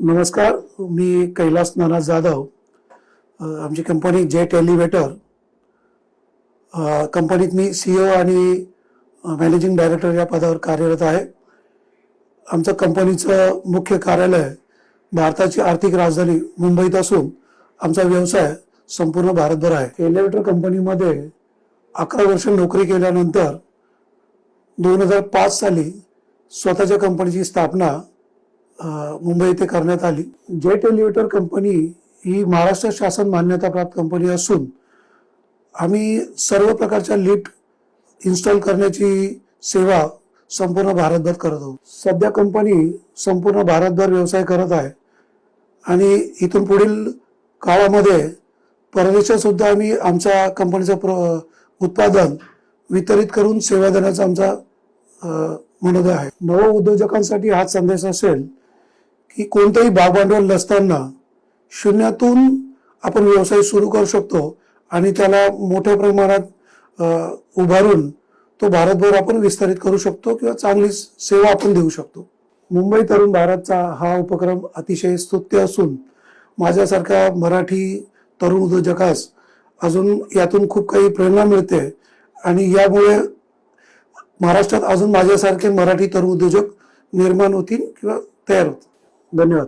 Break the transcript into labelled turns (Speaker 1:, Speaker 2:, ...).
Speaker 1: नमस्कार, मी कैलास नाना जाधव. आमची company jet elevator कंपनीत मी सीईओ आणि मॅनेजिंग डायरेक्टर या पदावर कार्यरत आहे. आमचं कंपनीचं मुख्य कार्यालय भारताची आर्थिक राजधानी मुंबईत असून आमचा व्यवसाय संपूर्ण भारतभर आहे. एलिव्हेटर कंपनीमध्ये 11 वर्ष नोकरी केल्यानंतर 2005 साली स्वतःच्या कंपनीची स्थापना मुंबई येथे करण्यात आली. जेट एलिव्हेटर कंपनी ही महाराष्ट्र शासन मान्यताप्राप्त कंपनी असून आम्ही सर्व प्रकारच्या लिफ्ट इन्स्टॉल करण्याची सेवा संपूर्ण भारतभर करत आहोत. सध्या कंपनी संपूर्ण भारतभर व्यवसाय करत आहे आणि इथून पुढील काळामध्ये परदेशात सुद्धा आम्ही आमच्या कंपनीचं उत्पादन वितरित करून सेवा देण्याचा आमचा मनोदय आहे. नव उद्योजकांसाठी हाच संदेश असेल की कोणतेही भागभांडवल नसताना शून्यातून आपण व्यवसाय सुरू करू शकतो आणि त्याला मोठ्या प्रमाणात उभारून तो भारतभर आपण विस्तारित करू शकतो किंवा चांगली सेवा आपण देऊ शकतो. मुंबई तरुण भारतचा हा उपक्रम अतिशय स्तुत्य असून माझ्यासारख्या मराठी तरुण उद्योजकास अजून यातून खूप काही प्रेरणा मिळते आणि यामुळे महाराष्ट्रात अजून माझ्यासारखे मराठी तरुण उद्योजक निर्माण होतील किंवा तयार होतील. धन्यवाद.